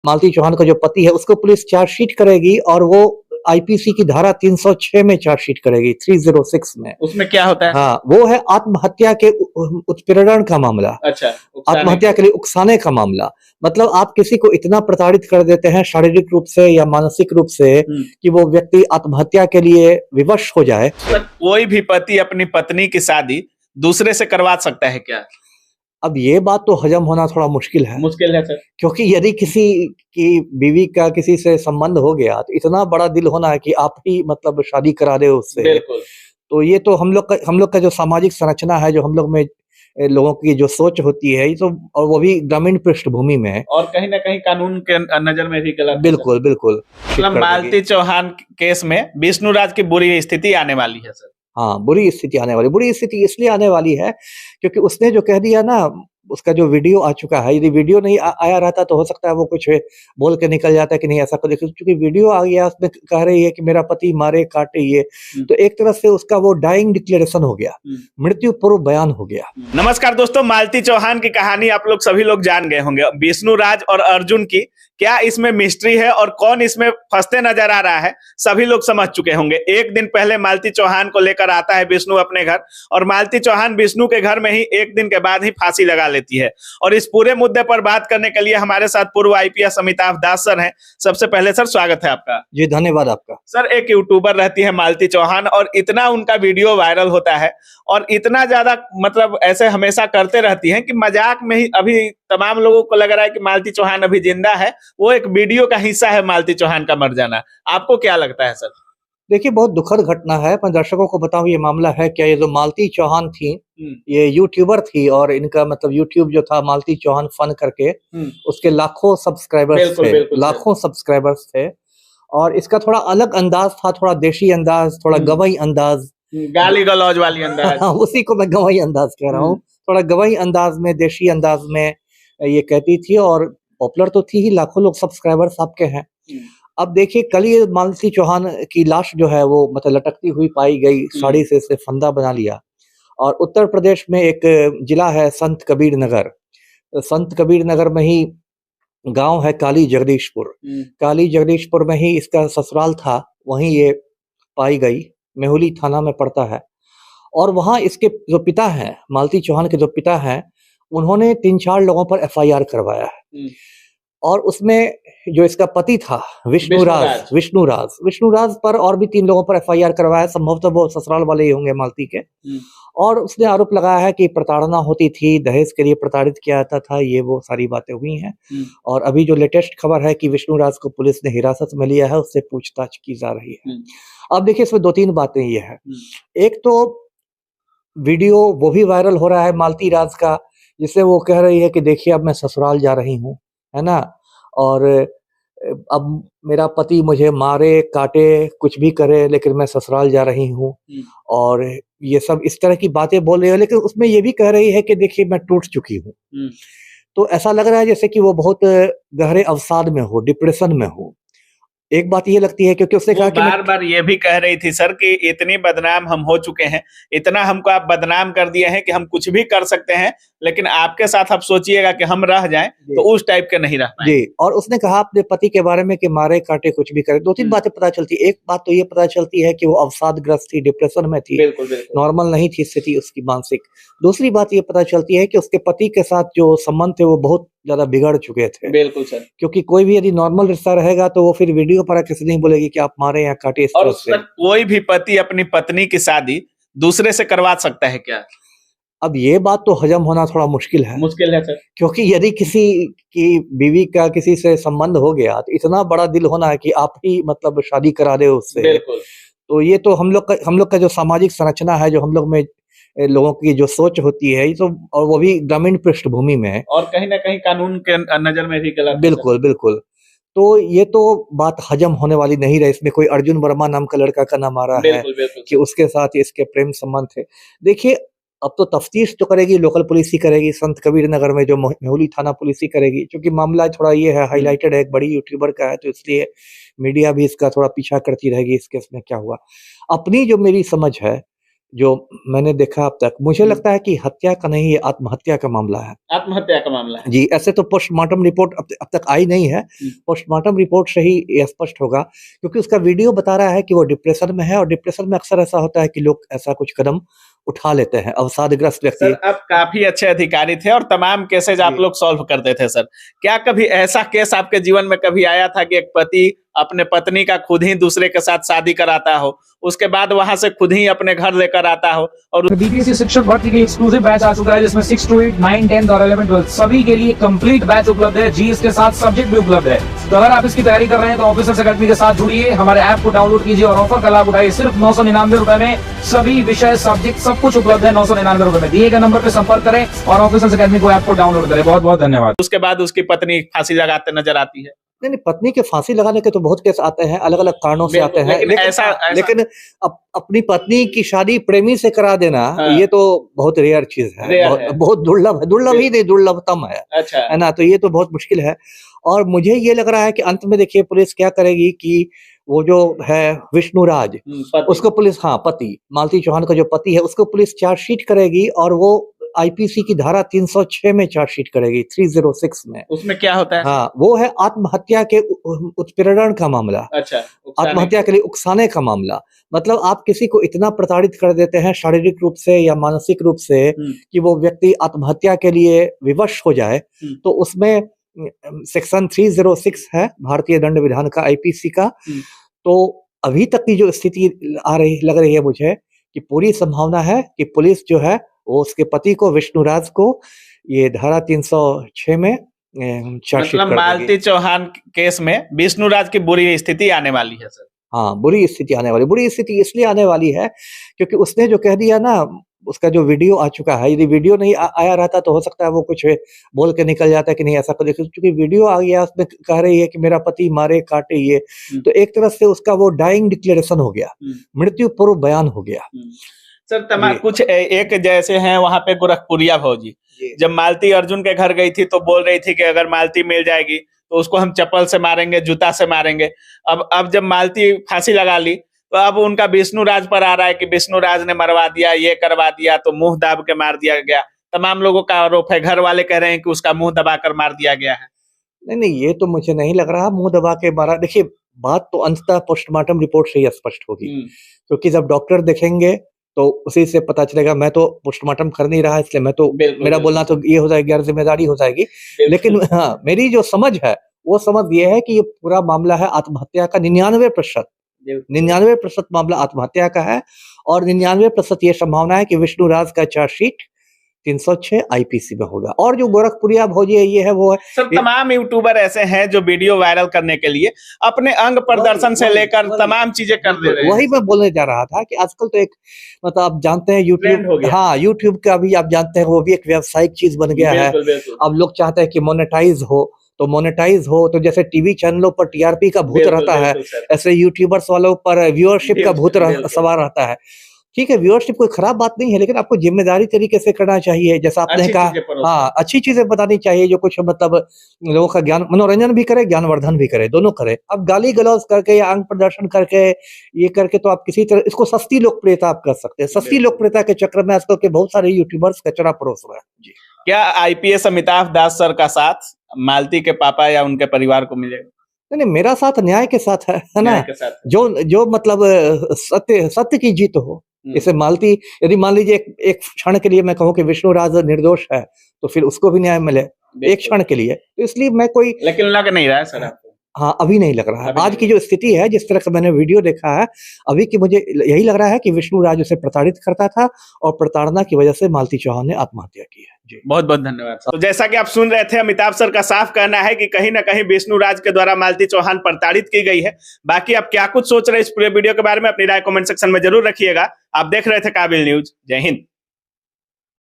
मालती चौहान का जो पति है उसको पुलिस चार्जशीट करेगी और वो आईपीसी की धारा 306 में चार्जशीट करेगी, 306 में। उसमें क्या होता है? हाँ, वो है आत्महत्या के उत्पीड़न का मामला। अच्छा, आत्महत्या के लिए उकसाने का मामला। मतलब आप किसी को इतना प्रताड़ित कर देते हैं शारीरिक रूप से या मानसिक रूप से कि वो व्यक्ति आत्महत्या के लिए विवश हो जाए। कोई भी पति अपनी पत्नी की शादी दूसरे से करवा सकता है क्या? अब ये बात तो हजम होना थोड़ा मुश्किल है सर, क्योंकि यदि किसी की बीवी का किसी से संबंध हो गया तो इतना बड़ा दिल होना है कि आप ही मतलब शादी करा रहे हो उससे। बिल्कुल। तो ये तो हम लोग का जो सामाजिक संरचना है, जो हम लोग में लोगों की जो सोच होती है, ये तो, और वो भी ग्रामीण पृष्ठभूमि में है और कहीं ना कहीं कानून के नजर में भी गलत। बिल्कुल बिल्कुल। मतलब मालती चौहान केस में विष्णु राज की बुरी स्थिति आने वाली है सर। हाँ, बुरी स्थिति इसलिए आने वाली है क्योंकि उसने जो कह दिया ना, उसका जो वीडियो आ चुका है, यदि वीडियो नहीं आया रहता तो हो सकता है वो कुछ बोल के निकल जाता है कि नहीं ऐसा कुछ, क्योंकि वीडियो आ गया उसमें कह रही है कि मेरा पति मारे काटे ये, तो एक तरह से उसका वो डाइंग डिक्लेरेशन हो गया, मृत्यु पूर्व बयान हो गया। नमस्कार दोस्तों, मालती चौहान की कहानी आप लोग सभी लोग जान गए होंगे। विष्णु राज और अर्जुन की क्या इसमें मिस्ट्री है और कौन इसमें फंसते नजर आ रहा है, सभी लोग समझ चुके होंगे। एक दिन पहले मालती चौहान को लेकर आता है विष्णु अपने घर और मालती चौहान विष्णु के घर में ही एक दिन के बाद ही फांसी लगा लेती है। और इस पूरे मुद्दे पर बात करने के लिए हमारे साथ पूर्व आईपीएस अमिताभ दास सर हैं। सबसे पहले सर स्वागत है आपका। जी धन्यवाद आपका। सर, एक यूट्यूबर रहती है मालती चौहान और इतना उनका वीडियो वायरल होता है और इतना ज्यादा मतलब ऐसे हमेशा करते रहती हैं कि मजाक में ही अभी तमाम लोगों को लग रहा है कि मालती चौहान अभी जिंदा है, वो एक वीडियो का हिस्सा है मालती चौहान का मर जाना। आपको क्या लगता है सर? देखिए, बहुत दुखद घटना है। मैं दर्शकों को बताऊं ये मामला है क्या। ये जो मालती चौहान थी, ये यूट्यूबर थी और इनका मतलब यूट्यूब जो था मालती चौहान फन करके, उसके लाखों सब्सक्राइबर्स थे, लाखों सब्सक्राइबर्स थे। और इसका थोड़ा अलग अंदाज था, थोड़ा देशी अंदाज, थोड़ा गवई अंदाज, गाली गलौज वाली अंदाज। उसी को मैं गवई अंदाज कह रहा हूँ। थोड़ा गवई अंदाज में, देशी अंदाज में ये कहती थी और पॉपुलर तो थी ही, लाखों लोग सब्सक्राइबर्स आपके हैं। अब देखिए, कल ये मालती चौहान की लाश जो है वो मतलब लटकती हुई पाई गई, साड़ी से इसने फंदा बना लिया। और उत्तर प्रदेश में एक जिला है संत कबीर नगर, संत कबीर नगर में ही गांव है काली जगदीशपुर। काली जगदीशपुर में ही इसका ससुराल था, वहीं ये पाई गई, मेहुली थाना में पड़ता है। और वहां इसके जो पिता हैं, मालती चौहान के जो पिता हैं, उन्होंने 3-4 लोगों पर एफआईआर करवाया है। और उसमें जो इसका पति था विष्णु राज पर और भी 3 लोगों पर एफआईआर करवाया। संभवतः वो ससुराल वाले ही होंगे मालती के। और उसने आरोप लगाया है कि प्रताड़ना होती थी, दहेज के लिए प्रताड़ित किया जाता था, ये वो सारी बातें हुई हैं। और अभी जो लेटेस्ट खबर है कि विष्णु राज को पुलिस ने हिरासत में लिया है, उससे पूछताछ की जा रही है। अब देखिए, इसमें 2-3 बातें ये है। एक तो वीडियो वो भी वायरल हो रहा है मालती राज का, जिससे वो कह रही है कि देखिए अब मैं ससुराल जा रही हूँ, है ना, और अब मेरा पति मुझे मारे काटे कुछ भी करे लेकिन मैं ससुराल जा रही हूँ। और ये सब इस तरह की बातें बोल रही है, लेकिन उसमें ये भी कह रही है कि देखिए मैं टूट चुकी हूँ। तो ऐसा लग रहा है जैसे कि वो बहुत गहरे अवसाद में हो, डिप्रेशन में हो। एक बात ये लगती है क्योंकि उसने कहा कि बार बार ये भी कह रही थी सर कि इतनी बदनाम हम हो चुके हैं, इतना हमको आप बदनाम कर दिए हैं कि हम कुछ भी कर सकते हैं, लेकिन आपके साथ आप सोचिएगा कि हम रह जाएं तो उस टाइप के नहीं रह पाएंगे। जी, और उसने कहा अपने पति के बारे में कि मारे काटे कुछ भी करे। 2-3 बातें पता चलती है। एक बात तो ये पता चलती है कि वो अवसादग्रस्त थी, डिप्रेशन में थी, नॉर्मल नहीं थी स्थिति उसकी मानसिक। दूसरी बात ये पता चलती है कि उसके पति के साथ जो संबंध थे वो बहुत ज्यादा बिगड़ चुके थे। बिल्कुल सर, क्योंकि कोई भी यदि नॉर्मल रिश्ता रहेगा तो वो फिर वीडियो पर किसी नहीं बोलेगी कि आप मारे या काटे इस तरह से। कोई भी पति अपनी पत्नी की शादी दूसरे से करवा सकता है क्या? अब ये बात तो हजम होना थोड़ा मुश्किल है सर, क्योंकि यदि किसी की बीवी का किसी से संबंध हो गया तो इतना बड़ा दिल होना है कि आप ही मतलब शादी करा रहे हो उससे। तो ये तो हम लोग का जो सामाजिक संरचना है, जो हम लोग में लोगों की जो सोच होती है, ये तो, और वो भी ग्रामीण पृष्ठभूमि में है और कहीं ना कहीं कानून के नजर में भी गलत। बिल्कुल बिल्कुल। तो ये तो बात हजम होने वाली नहीं रही। इसमें कोई अर्जुन वर्मा नाम का लड़का का नाम आ रहा है कि उसके साथ इसके प्रेम संबंध थे। देखिए, अब तो तफ्तीश तो करेगी लोकल पुलिस ही करेगी, संत कबीर नगर में जो मेहुली थाना पुलिस ही करेगी, क्योंकि मामला थोड़ा ये है, हाईलाइटेड है, एक बड़ी यूट्यूबर का है, तो इसलिए मीडिया भी इसका थोड़ा पीछा करती रहेगी इस केस में क्या हुआ। अपनी जो मेरी समझ है जो मैंने देखा अब तक, मुझे लगता है कि हत्या का नहीं, ये आत्महत्या का मामला है। आत्महत्या का मामला है। जी, ऐसे तो पोस्टमार्टम रिपोर्ट अब तक आई नहीं है। पोस्टमार्टम रिपोर्ट से ही ये स्पष्ट होगा, क्योंकि उसका वीडियो बता रहा है कि वो डिप्रेशन में है, और डिप्रेशन में अक्सर ऐसा होता है कि लोग ऐसा कुछ कदम उठा लेते हैं, अवसादग्रस्त व्यक्ति। सर, आप काफी अच्छे अधिकारी थे और तमाम केसेज आप लोग सॉल्व करते थे सर। क्या कभी ऐसा केस आपके जीवन में कभी आया था कि एक पति अपने पत्नी का खुद ही दूसरे के साथ शादी कराता हो, उसके बाद वहां से खुद ही अपने घर लेकर आता हो? और बीपीएससी शिक्षक भर्ती की एक्सक्लूसिव बैच आ चुका है, जिसमें 6 to 8, 9, 10 और 11, 12 सभी के लिए कंप्लीट बैच उपलब्ध है। जीएस के साथ सब्जेक्ट भी उपलब्ध है। तो अगर आप इसकी तैयारी कर रहे हैं तो ऑफिसर्स अकेडमी के साथ जुड़िए, हमारे ऐप को डाउनलोड कीजिए और ऑफर का लाभ उठाइए। सिर्फ 999 रुपए में सभी विषय, सब्जेक्ट सब कुछ उपलब्ध है। 999 रुपए में दिए गए नंबर पर संपर्क करें और ऑफिसर्स अकेडमी को ऐप को डाउनलोड करें। बहुत बहुत धन्यवाद। उसके बाद उसकी पत्नी फांसी लगाते नजर आती है। नहीं, पत्नी के फांसी लगाने के तो बहुत केस आते हैं, अलग अलग कारणों से आते हैं, लेकिन अपनी पत्नी की शादी प्रेमी से करा देना, ये तो बहुत रेयर चीज है, बहुत दुर्लभ है, दुर्लभ ही नहीं, दुर्लभतम है। अच्छा। है ना, तो ये तो बहुत मुश्किल है। और मुझे ये लग रहा है कि अंत में देखिए पुलिस क्या करेगी कि वो जो है विष्णुराज, उसको पुलिस, पति मालती चौहान का जो पति है, उसको पुलिस चार्जशीट करेगी, और वो आईपीसी की धारा 306 में चार्जशीट करेगी, 306 में। उसमें क्या होता है? वो है आत्महत्या के उत्पीड़न का मामला। अच्छा, आत्महत्या के लिए उकसाने का मामला। मतलब आप किसी को इतना प्रताड़ित कर देते हैं शारीरिक रूप से या मानसिक रूप से कि वो व्यक्ति आत्महत्या के लिए विवश हो जाए, तो उसमें सेक्शन 306 है भारतीय दंड विधान का, आईपीसी का। तो अभी तक की जो स्थिति लग रही है मुझे, कि पूरी संभावना है कि पुलिस जो है वो उसके पति को, विष्णुराज को, ये धारा 306 में चार्जशीट मतलब मालती चौहान केस में विष्णुराज की बुरी स्थिति आने वाली है सर। बुरी स्थिति आने वाली, बुरी स्थिति इसलिए आने वाली है क्योंकि उसने जो कह दिया ना, उसका जो वीडियो आ चुका है, यदि वीडियो नहीं आया रहता तो हो सकता है वो कुछ बोल के निकल जाता है कि नहीं ऐसा कर, क्योंकि वीडियो आ गया, उसमें कह रही है कि मेरा पति मारे काटे ये, तो एक तरह से उसका वो डाइंग डिक्लेरेशन हो गया, मृत्यु पूर्व बयान हो गया। सर, तमाम कुछ एक जैसे हैं वहां पे गोरखपुरिया भौजी, जब मालती अर्जुन के घर गई थी तो बोल रही थी कि अगर मालती मिल जाएगी तो उसको हम चप्पल से मारेंगे, जूता से मारेंगे। अब जब मालती फांसी लगा ली तो अब उनका विष्णुराज पर आ रहा है कि विष्णुराज ने मरवा दिया, ये करवा दिया, तो मुंह दाब के मार दिया गया। तमाम लोगों का आरोप है, घर वाले कह रहे हैं कि उसका मुंह दबाकर मार दिया गया है। नहीं, ये तो मुझे नहीं लग रहा मुंह दबा के मारा। देखिए, बात तो अंततः पोस्टमार्टम रिपोर्ट से ही स्पष्ट होगी, क्योंकि जब डॉक्टर देखेंगे तो उसी से पता चलेगा। मैं तो पोस्टमार्टम कर नहीं रहा, इसलिए मैं तो मेरा बोलना तो ये हो जाएगी, गैर जिम्मेदारी हो जाएगी। लेकिन मेरी जो समझ है वो समझ ये है कि ये पूरा मामला है आत्महत्या का। 99% मामला आत्महत्या का है, और 99% ये संभावना है कि विष्णुराज का चार्जशीट 306 आईपीसी में होगा। और जो गोरखपुरिया भौजी है, ये है वो है। सर, तमाम यूट्यूबर ऐसे हैं जो वीडियो वायरल करने के लिए अपने अंग प्रदर्शन से लेकर तमाम चीजें कर दे रहे हैं। वही मैं बोलने जा रहा था कि आजकल तो एक, मतलब आप जानते हैं यूट्यूब, यूट्यूब का भी आप जानते हैं वो भी एक व्यावसायिक चीज बन गया है। अब लोग चाहते हैं कि मोनेटाइज हो, तो मोनेटाइज हो तो जैसे टीवी चैनलों पर टीआरपी का भूत रहता है, ऐसे यूट्यूबर्स वालों पर व्यूअरशिप का भूत सवार रहता है। ठीक है, व्यूअरशिप कोई खराब बात नहीं है, लेकिन आपको जिम्मेदारी तरीके से करना चाहिए। जैसा आपने कहा, अच्छी चीजें बतानी चाहिए, जो कुछ मतलब लोगों का ज्ञान, मनोरंजन भी करे, ज्ञानवर्धन भी करे, दोनों करे। अब गाली गलौज करके या अंग प्रदर्शन करके, ये करके तो आप किसी तरह इसको सस्ती लोकप्रियता आप कर सकते हैं। सस्ती लोकप्रियता के चक्कर में आजकल के बहुत सारे यूट्यूबर्स कचरा परोस रहे हैं। जी, क्या आईपीएस अमिताभ दास सर का साथ मालती के पापा या उनके परिवार को मिलेगा? नहीं, मेरा साथ न्याय के साथ है ना, जो मतलब सत्य की जीत हो। जैसे मालती, यदि मान लीजिए एक क्षण के लिए मैं कहूँ कि विष्णुराज निर्दोष है, तो फिर उसको भी न्याय मिले एक क्षण के लिए। तो इसलिए मैं कोई, लेकिन लग नहीं रहा है सर आपको? अभी नहीं लग रहा है। आज की जो स्थिति है, जिस तरह से मैंने वीडियो देखा है अभी की, मुझे यही लग रहा है कि विष्णुराज उसे प्रताड़ित करता था, और प्रताड़ना की वजह से मालती चौहान ने आत्महत्या की है। जी, बहुत बहुत धन्यवाद सर। तो जैसा कि आप सुन रहे थे, अमिताभ सर का साफ कहना है कि कहीं ना कहीं विष्णुराज के द्वारा मालती चौहान प्रताड़ित की गई है। बाकी आप क्या कुछ सोच रहे हैं इस पूरे वीडियो के बारे में, अपनी राय कमेंट सेक्शन में जरूर रखिएगा। आप देख रहे थे काबिल न्यूज। जय हिंद।